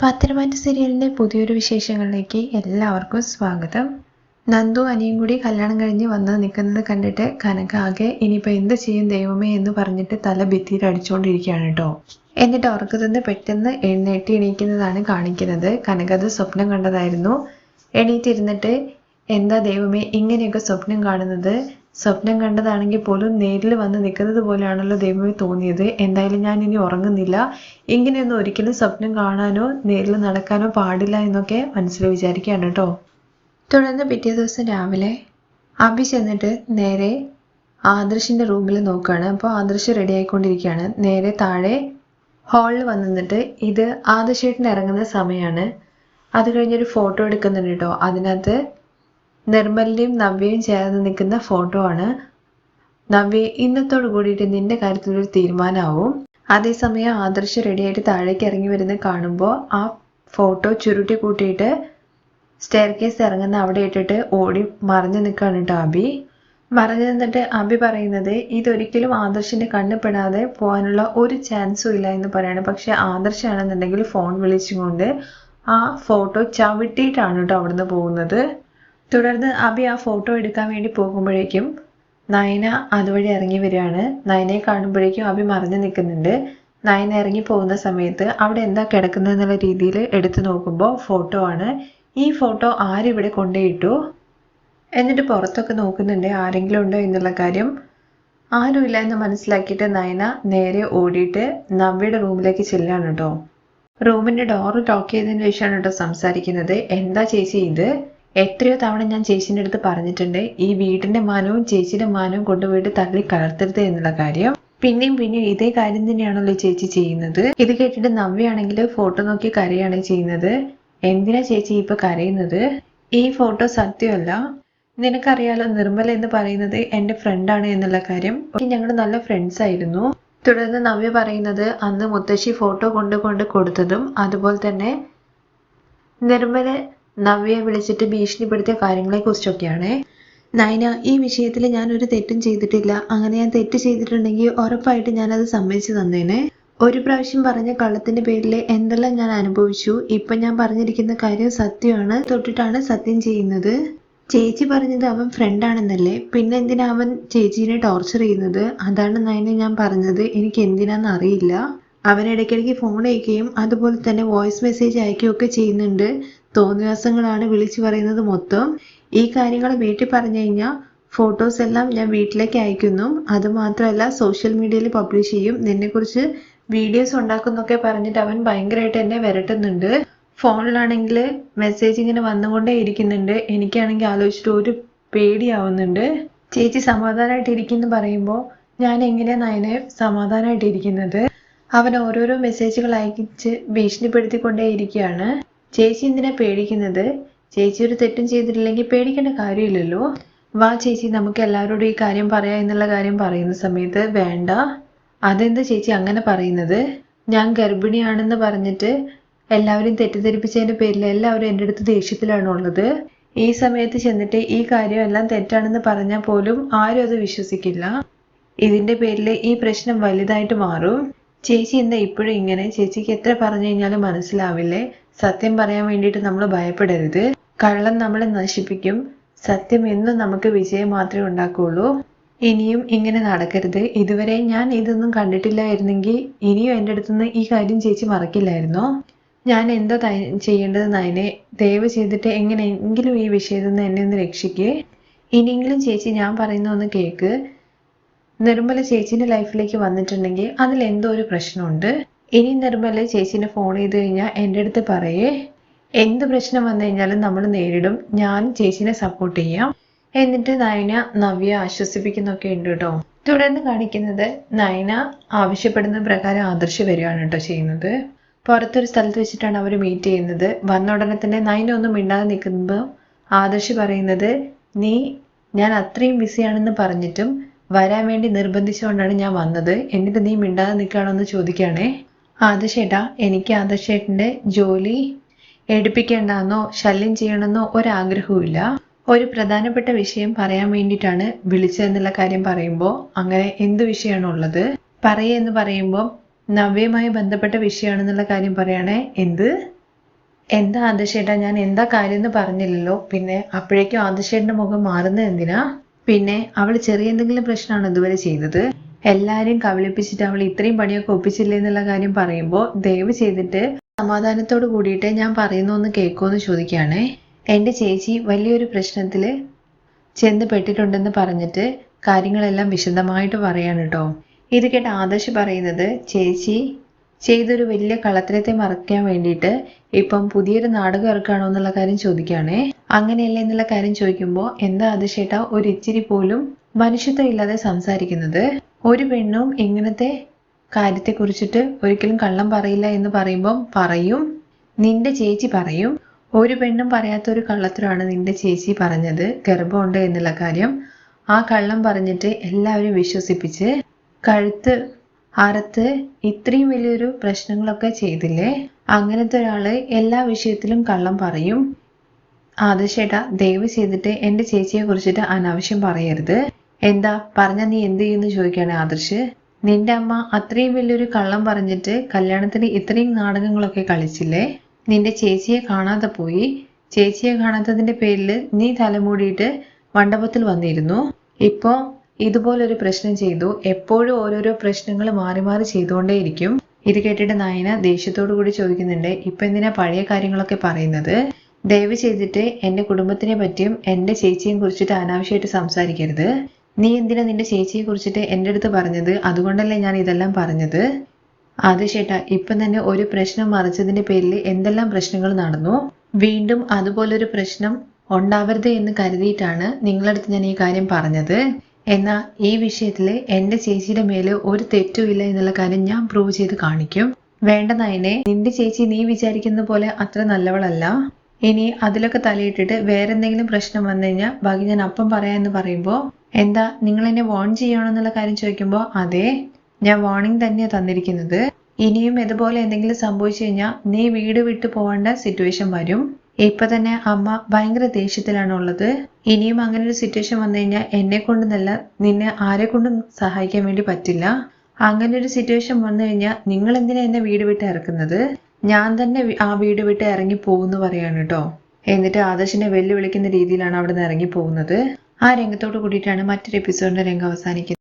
പത്തരമാറ്റ് സീരിയലിൻ്റെ പുതിയൊരു വിശേഷങ്ങളിലേക്ക് എല്ലാവർക്കും സ്വാഗതം. നന്ദു അനിയും കൂടി കല്യാണം കഴിഞ്ഞ് വന്ന് നിൽക്കുന്നത് കണ്ടിട്ട് കനക ആകെ ഇനിയിപ്പോൾ എന്ത് ചെയ്യും ദൈവമേ എന്ന് പറഞ്ഞിട്ട് തല ഭിത്തിയിൽ അടിച്ചുകൊണ്ടിരിക്കുകയാണ് കേട്ടോ. എന്നിട്ട് ഉറക്കത്തുനിന്ന് പെട്ടെന്ന് എണീക്കുന്നതാണ് കാണിക്കുന്നത്. കനക അത് സ്വപ്നം കണ്ടതായിരുന്നു. എണീറ്റിരുന്നിട്ട് എന്താ ദൈവമേ ഇങ്ങനെയൊക്കെ സ്വപ്നം കാണുന്നത്, സ്വപ്നം കണ്ടതാണെങ്കിൽ പോലും നേരിൽ വന്ന് നിൽക്കുന്നത് പോലെയാണല്ലോ ദൈവമേ തോന്നിയത്. എന്തായാലും ഞാൻ ഇനി ഉറങ്ങുന്നില്ല, ഇങ്ങനെയൊന്നും ഒരിക്കലും സ്വപ്നം കാണാനോ നേരിൽ നടക്കാനോ പാടില്ല എന്നൊക്കെ മനസ്സിൽ വിചാരിക്കുകയാണ് കേട്ടോ. തുടർന്ന് പിറ്റേ ദിവസം രാവിലെ അഭി ചെന്നിട്ട് നേരെ ആദർശിൻ്റെ റൂമിൽ നോക്കുകയാണ്. അപ്പോൾ ആദർശ് റെഡി ആയിക്കൊണ്ടിരിക്കുകയാണ്. നേരെ താഴെ ഹാളിൽ വന്നിട്ട് ഇത് ആദർശേട്ടൻ ഇറങ്ങുന്ന സമയമാണ്. അത് കഴിഞ്ഞൊരു ഫോട്ടോ എടുക്കുന്നുണ്ട് കേട്ടോ. അതിനകത്ത് നിർമ്മലിൻ്റെയും നവ്യയും ചേർന്ന് നിൽക്കുന്ന ഫോട്ടോ ആണ്. നവ്യ ഇന്നത്തോട് കൂടിയിട്ട് നിന്റെ കാര്യത്തിലൊരു തീരുമാനമാവും. അതേസമയം ആദർശ് റെഡിയായിട്ട് താഴേക്ക് ഇറങ്ങി വരുന്നത് കാണുമ്പോൾ ആ ഫോട്ടോ ചുരുട്ടി കൂട്ടിയിട്ട് സ്റ്റെയർ കേസ് ഇറങ്ങുന്ന അവിടെ ഇട്ടിട്ട് ഓടി മറഞ്ഞു നിൽക്കുകയാണ് കേട്ടോ അഭി. മറഞ്ഞു നിന്നിട്ട് അഭി പറയുന്നത് ഇതൊരിക്കലും ആദർശിൻ്റെ കണ്ണിപ്പെടാതെ പോകാനുള്ള ഒരു ചാൻസും ഇല്ല എന്ന് പറയാണ്. പക്ഷെ ആദർശാണെന്നുണ്ടെങ്കിൽ ഫോൺ വിളിച്ചുകൊണ്ട് ആ ഫോട്ടോ ചവിട്ടിയിട്ടാണ് കേട്ടോ അവിടുന്ന് പോകുന്നത്. തുടർന്ന് അഭി ആ ഫോട്ടോ എടുക്കാൻ വേണ്ടി പോകുമ്പോഴേക്കും നയന അതുവഴി ഇറങ്ങി വരികയാണ്. നയനയെ കാണുമ്പോഴേക്കും അഭി മറഞ്ഞു നിൽക്കുന്നുണ്ട്. നയന ഇറങ്ങി പോകുന്ന സമയത്ത് അവിടെ എന്താ കിടക്കുന്നത് എന്നുള്ള രീതിയിൽ എടുത്തു നോക്കുമ്പോൾ ഫോട്ടോ ആണ്. ഈ ഫോട്ടോ ആരിവിടെ കൊണ്ടുപോയിട്ടു എന്നിട്ട് പുറത്തൊക്കെ നോക്കുന്നുണ്ട് ആരെങ്കിലും ഉണ്ടോ എന്നുള്ള കാര്യം. ആരുമില്ല എന്ന് മനസ്സിലാക്കിയിട്ട് നയന നേരെ ഓടിയിട്ട് നവ്യയുടെ റൂമിലേക്ക് ചെല്ലാണ് കേട്ടോ. റൂമിൻ്റെ ഡോറ് ലോക്ക് ചെയ്തതിന് ശേഷമാണ് കേട്ടോ സംസാരിക്കുന്നത്. എന്താ ചേച്ചി ഇത്, എത്രയോ തവണ ഞാൻ ചേച്ചീൻ്റെ അടുത്ത് പറഞ്ഞിട്ടുണ്ട് ഈ വീടിൻ്റെ മാനവും ചേച്ചിയുടെ മാനവും കൊണ്ടുപോയിട്ട് തള്ളി കലർത്തരുത് എന്നുള്ള കാര്യം. പിന്നെയും ഇതേ കാര്യം തന്നെയാണല്ലോ ചേച്ചി ചെയ്യുന്നത്. ഇത് കേട്ടിട്ട് നവ്യാണെങ്കിൽ ഫോട്ടോ നോക്കി കരയാണ് ചെയ്യുന്നത്. എന്തിനാ ചേച്ചി ഇപ്പൊ കരയുന്നത്? ഈ ഫോട്ടോ സത്യമല്ല. നിനക്കറിയാലോ നിർമ്മല എന്ന് പറയുന്നത് എൻ്റെ ഫ്രണ്ടാണ് എന്നുള്ള കാര്യം. ഞങ്ങൾ നല്ല ഫ്രണ്ട്സ് ആയിരുന്നു. തുടർന്ന് നവ്യ പറയുന്നത് അന്ന് മുത്തശ്ശി ഫോട്ടോ കൊണ്ട് കൊടുത്തതും അതുപോലെ തന്നെ നിർമ്മല നവ്യയെ വിളിച്ചിട്ട് ഭീഷണിപ്പെടുത്തിയ കാര്യങ്ങളെ കുറിച്ചൊക്കെയാണ്. നയന ഈ വിഷയത്തിൽ ഞാനൊരു തെറ്റും ചെയ്തിട്ടില്ല. അങ്ങനെ ഞാൻ തെറ്റ് ചെയ്തിട്ടുണ്ടെങ്കിൽ ഉറപ്പായിട്ട് ഞാനത് സമ്മതിച്ചു തന്നേനെ. ഒരു പ്രാവശ്യം പറഞ്ഞ കള്ളത്തിന്റെ പേരിൽ എന്തെല്ലാം ഞാൻ അനുഭവിച്ചു. ഇപ്പൊ ഞാൻ പറഞ്ഞിരിക്കുന്ന കാര്യം സത്യമാണ്. തൊട്ടിട്ടാണ് സത്യം ചെയ്യുന്നത്. ചേച്ചി പറഞ്ഞത് അവൻ ഫ്രണ്ടാണെന്നല്ലേ, പിന്നെ എന്തിനാ അവൻ ചേച്ചീനെ ടോർച്ചർ ചെയ്യുന്നത്? അതാണ് നയന ഞാൻ പറഞ്ഞത്. എനിക്ക് എന്തിനാന്ന് അറിയില്ല. അവൻ ഇടയ്ക്കിടയ്ക്ക് ഫോൺ അയക്കുകയും അതുപോലെ തന്നെ വോയിസ് മെസ്സേജ് അയക്കുകയൊക്കെ ചെയ്യുന്നുണ്ട്. തോന്നിവാസങ്ങളാണ് വിളിച്ചു പറയുന്നത് മൊത്തം. ഈ കാര്യങ്ങൾ വീട്ടിൽ പറഞ്ഞു കഴിഞ്ഞാൽ ഫോട്ടോസ് എല്ലാം ഞാൻ വീട്ടിലേക്ക് അയക്കുന്നു. അതുമാത്രമല്ല സോഷ്യൽ മീഡിയയിൽ പബ്ലിഷ് ചെയ്യും. നിന്നെക്കുറിച്ച് വീഡിയോസ് ഉണ്ടാക്കുന്നൊക്കെ പറഞ്ഞിട്ട് അവൻ ഭയങ്കരമായിട്ട് എന്നെ വിരട്ടുന്നുണ്ട്. ഫോണിലാണെങ്കിൽ മെസ്സേജ് ഇങ്ങനെ വന്നുകൊണ്ടേ ഇരിക്കുന്നുണ്ട്. എനിക്കാണെങ്കിൽ ആലോചിച്ചിട്ട് ഒരു പേടിയാവുന്നുണ്ട്. ചേച്ചി സമാധാനമായിട്ട് ഇരിക്കുന്നു പറയുമ്പോൾ ഞാൻ എങ്ങനെയാ നയനെ സമാധാനമായിട്ട് ഇരിക്കുന്നത്? അവൻ ഓരോരോ മെസ്സേജുകൾ അയച്ച് ഭീഷണിപ്പെടുത്തിക്കൊണ്ടേ ഇരിക്കുകയാണ്. ചേച്ചി എന്തിനാ പേടിക്കുന്നത്? ചേച്ചി ഒരു തെറ്റും ചെയ്തിട്ടില്ലെങ്കിൽ പേടിക്കേണ്ട കാര്യമില്ലല്ലോ. വാ ചേച്ചി നമുക്ക് എല്ലാവരോടും ഈ കാര്യം പറയാം എന്നുള്ള കാര്യം പറയുന്ന സമയത്ത് വേണ്ട. അതെന്താ ചേച്ചി അങ്ങനെ പറയുന്നത്? ഞാൻ ഗർഭിണിയാണെന്ന് പറഞ്ഞിട്ട് എല്ലാവരും തെറ്റിദ്ധരിപ്പിച്ചതിൻ്റെ പേരിൽ എല്ലാവരും എൻ്റെ അടുത്ത് ദേഷ്യത്തിലാണ് ഉള്ളത്. ഈ സമയത്ത് ചെന്നിട്ട് ഈ കാര്യം എല്ലാം തെറ്റാണെന്ന് പറഞ്ഞാൽ പോലും ആരും അത് വിശ്വസിക്കില്ല. ഇതിൻ്റെ പേരിൽ ഈ പ്രശ്നം വലുതായിട്ട് മാറും. ചേച്ചി എന്താ ഇപ്പോഴും ഇങ്ങനെ? ചേച്ചിക്ക് എത്ര പറഞ്ഞു കഴിഞ്ഞാലും മനസ്സിലാവില്ലേ? സത്യം പറയാൻ വേണ്ടിയിട്ട് നമ്മൾ ഭയപ്പെടരുത്. കള്ളം നമ്മളെ നശിപ്പിക്കും. സത്യം എന്നും നമുക്ക് വിജയം മാത്രമേ ഉണ്ടാക്കുകയുള്ളൂ. ഇനിയും ഇങ്ങനെ നടക്കരുത്. ഇതുവരെ ഞാൻ ഇതൊന്നും കണ്ടിട്ടില്ലായിരുന്നെങ്കിൽ ഇനിയും എൻ്റെ അടുത്തുനിന്ന് ഈ കാര്യം ചേച്ചി മറക്കില്ലായിരുന്നോ? ഞാൻ എന്തോ ചെയ്യേണ്ടത് നയനെ? ദയവ് ചെയ്തിട്ട് എങ്ങനെയെങ്കിലും ഈ വിഷയത്തിൽ നിന്ന് എന്നെ ഒന്ന് രക്ഷിക്കേ. ഇനിയെങ്കിലും ചേച്ചി ഞാൻ പറയുന്ന ഒന്ന് കേൾക്ക്. നിർമ്മല ചേച്ചീൻ്റെ ലൈഫിലേക്ക് വന്നിട്ടുണ്ടെങ്കിൽ അതിൽ എന്തോ ഒരു പ്രശ്നമുണ്ട്. ഇനി നിർമ്മല ചേച്ചീനെ ഫോൺ ചെയ്ത് കഴിഞ്ഞാൽ എൻ്റെ അടുത്ത് പറയേ. എന്ത് പ്രശ്നം വന്നു കഴിഞ്ഞാലും നമ്മൾ നേരിടും. ഞാൻ ചേച്ചീനെ സപ്പോർട്ട് ചെയ്യാം. എന്നിട്ട് നയന നവ്യ ആശ്വസിപ്പിക്കുന്നൊക്കെ ഉണ്ട് കേട്ടോ. തുടർന്ന് കാണിക്കുന്നത് നയന ആവശ്യപ്പെടുന്ന പ്രകാരം ആദർശ് വരികയാണ് കേട്ടോ ചെയ്യുന്നത്. പുറത്തൊരു സ്ഥലത്ത് വെച്ചിട്ടാണ് അവർ മീറ്റ് ചെയ്യുന്നത്. വന്ന ഉടനെ തന്നെ നയന ഒന്നും മിണ്ടാതെ നിൽക്കുമ്പോൾ ആദർശ് പറയുന്നത് ഞാൻ അത്രയും ബിസിയാണെന്ന് പറഞ്ഞിട്ടും വരാൻ വേണ്ടി നിർബന്ധിച്ചുകൊണ്ടാണ് ഞാൻ വന്നത്. എന്നിട്ട് നീ മിണ്ടാതെ നിൽക്കുകയാണോ എന്ന് ചോദിക്കുകയാണേ. ആദർശേട്ടാ, എനിക്ക് ആദർശേട്ടൻ്റെ ജോലി എടുപ്പിക്കേണ്ടെന്നോ ശല്യം ചെയ്യണമെന്നോ ഒരാഗ്രഹവും ഇല്ല. ഒരു പ്രധാനപ്പെട്ട വിഷയം പറയാൻ വേണ്ടിയിട്ടാണ് വിളിച്ചതെന്നുള്ള കാര്യം പറയുമ്പോൾ അങ്ങനെ എന്ത് വിഷയമാണുള്ളത് പറയുക എന്ന് പറയുമ്പോൾ നവ്യയുമായി ബന്ധപ്പെട്ട വിഷയമാണെന്നുള്ള കാര്യം പറയുകയാണെ. എന്ത് എന്താ ആദർശേട്ടാ, ഞാൻ എന്താ കാര്യം എന്ന് പറഞ്ഞില്ലല്ലോ. പിന്നെ അപ്പോഴേക്കും ആദർശേട്ടന്റെ മുഖം മാറുന്നത് എന്തിനാ? പിന്നെ അവൾ ചെറിയ എന്തെങ്കിലും പ്രശ്നമാണോ ഇതുവരെ ചെയ്തത്? എല്ലാരെയും കബളിപ്പിച്ചിട്ട് അവൾ ഇത്രയും പണിയൊക്കെ ഒപ്പിച്ചില്ലേ എന്നുള്ള കാര്യം പറയുമ്പോൾ ദയവ് ചെയ്തിട്ട് സമാധാനത്തോട് കൂടിയിട്ട് ഞാൻ പറയുന്നൊന്ന് കേൾക്കുമെന്ന് ചോദിക്കുകയാണേ. എൻ്റെ ചേച്ചി വലിയൊരു പ്രശ്നത്തിൽ ചെന്ന് പെട്ടിട്ടുണ്ടെന്ന് പറഞ്ഞിട്ട് കാര്യങ്ങളെല്ലാം വിശദമായിട്ട് പറയാണ് കേട്ടോ. ഇത് കേട്ട ആദർശ് പറയുന്നത്, ചേച്ചി ചെയ്തൊരു വലിയ കള്ളത്തരത്തെ മറയ്ക്കാൻ വേണ്ടിയിട്ട് ഇപ്പം പുതിയൊരു നാടകം ഇറക്കുകയാണോ എന്നുള്ള കാര്യം ചോദിക്കുകയാണേ. അങ്ങനെയല്ല എന്നുള്ള കാര്യം ചോദിക്കുമ്പോൾ എന്താ ആദർശേട്ടാ ഒരു ഇച്ചിരി പോലും മനുഷ്യത്വം ഇല്ലാതെ സംസാരിക്കുന്നത്? ഒരു പെണ്ണും ഇങ്ങനത്തെ കാര്യത്തെ കുറിച്ചിട്ട് ഒരിക്കലും കള്ളം പറയില്ല എന്ന് പറയുമ്പം പറയും. നിന്റെ ചേച്ചി പറയും. ഒരു പെണ്ണും പറയാത്ത ഒരു കള്ളത്തരമാണ് നിന്റെ ചേച്ചി പറഞ്ഞത്, ഗർഭമുണ്ട് എന്നുള്ള കാര്യം. ആ കള്ളം പറഞ്ഞിട്ട് എല്ലാവരും വിശ്വസിപ്പിച്ച് കഴുത്ത് അറുത്ത് ഇത്രയും വലിയൊരു പ്രശ്നങ്ങളൊക്കെ ചെയ്തില്ലേ? അങ്ങനത്തെ ഒരാള് എല്ലാ വിഷയത്തിലും കള്ളം പറയും. ആദർശേട്ടാ ദയവ് ചെയ്തിട്ട് എൻ്റെ ചേച്ചിയെ കുറിച്ചിട്ട് അനാവശ്യം പറയരുത്. എന്താ പറഞ്ഞ നീ എന്ത് ചെയ്യുമെന്ന് ചോദിക്കുകയാണ് ആദർശ്. നിന്റെ അമ്മ അത്രയും വലിയൊരു കള്ളം പറഞ്ഞിട്ട് കല്യാണത്തിന് ഇത്രയും നാടകങ്ങളൊക്കെ കളിച്ചില്ലേ? നിന്റെ ചേച്ചിയെ കാണാതെ പോയി. ചേച്ചിയെ കാണാത്തതിന്റെ പേരിൽ നീ തലമൂടിയിട്ട് മണ്ഡപത്തിൽ വന്നിരുന്നു. ഇപ്പോ ഇതുപോലൊരു പ്രശ്നം ചെയ്തു. എപ്പോഴും ഓരോരോ പ്രശ്നങ്ങൾ മാറി മാറി ചെയ്തുകൊണ്ടേയിരിക്കും. ഇത് കേട്ടിട്ട് നയന ദേഷ്യത്തോടു കൂടി ചോദിക്കുന്നുണ്ട്, ഇപ്പൊ എന്തിനാ പഴയ കാര്യങ്ങളൊക്കെ പറയുന്നത്? ദയവ് ചെയ്തിട്ട് എൻ്റെ കുടുംബത്തിനെ പറ്റിയും എൻ്റെ ചേച്ചിയെ കുറിച്ചിട്ട് അനാവശ്യമായിട്ട് സംസാരിക്കരുത്. നീ എന്തിനാ നിന്റെ ചേച്ചിയെ കുറിച്ചിട്ട് എൻ്റെ അടുത്ത് പറഞ്ഞത്? അതുകൊണ്ടല്ലേ ഞാൻ ഇതെല്ലാം പറഞ്ഞത്. ആദർശേട്ടാ ഇപ്പം തന്നെ ഒരു പ്രശ്നം മറിച്ചതിന്റെ പേരിൽ എന്തെല്ലാം പ്രശ്നങ്ങൾ നടന്നു. വീണ്ടും അതുപോലൊരു പ്രശ്നം ഉണ്ടാവരുത് എന്ന് കരുതിയിട്ടാണ് നിങ്ങളടുത്ത് ഞാൻ ഈ കാര്യം പറഞ്ഞത്. എന്നാൽ ഈ വിഷയത്തിൽ എൻ്റെ ചേച്ചിയുടെ മേല് ഒരു തെറ്റുമില്ല എന്നുള്ള കാര്യം ഞാൻ പ്രൂവ് ചെയ്ത് കാണിക്കും. വേണ്ട നയനെ, നിന്റെ ചേച്ചി നീ വിചാരിക്കുന്ന പോലെ അത്ര നല്ലവളല്ല. ഇനി അതിലൊക്കെ തലയിട്ടിട്ട് വേറെന്തെങ്കിലും പ്രശ്നം വന്നു കഴിഞ്ഞാൽ ബാക്കി ഞാൻ അപ്പം പറയാമെന്ന് പറയുമ്പോൾ എന്താ നിങ്ങൾ എന്നെ വാൺ ചെയ്യണമെന്നുള്ള കാര്യം ചോദിക്കുമ്പോൾ അതെ, ഞാൻ വാർണിംഗ് തന്നെയാണ് തന്നിരിക്കുന്നത്. ഇനിയും ഇതുപോലെ എന്തെങ്കിലും സംഭവിച്ചു കഴിഞ്ഞാൽ നീ വീട് വിട്ടു പോകേണ്ട സിറ്റുവേഷൻ വരും. ഇപ്പൊ തന്നെ അമ്മ ഭയങ്കര ദേഷ്യത്തിലാണ് ഉള്ളത്. ഇനിയും അങ്ങനെ ഒരു സിറ്റുവേഷൻ വന്നു കഴിഞ്ഞാൽ എന്നെ കൊണ്ടൊന്നല്ല, നിന്നെ ആരെ കൊണ്ടും സഹായിക്കാൻ വേണ്ടി പറ്റില്ല. അങ്ങനെ ഒരു സിറ്റുവേഷൻ വന്നു കഴിഞ്ഞാൽ നിങ്ങൾ എന്തിനാ എന്നെ വീട് വിട്ട് ഇറക്കുന്നത്? ഞാൻ തന്നെ ആ വീട് വിട്ട് ഇറങ്ങി പോകുന്നു പറയാണ് കേട്ടോ. എന്നിട്ട് ആദർശിനെ വെല്ലുവിളിക്കുന്ന രീതിയിലാണ് അവിടെ നിന്ന് ഇറങ്ങി പോകുന്നത്. ആ രംഗത്തോട് കൂടിയിട്ടാണ് മറ്റൊരു എപ്പിസോഡിന്റെ രംഗം അവസാനിക്കുന്നത്.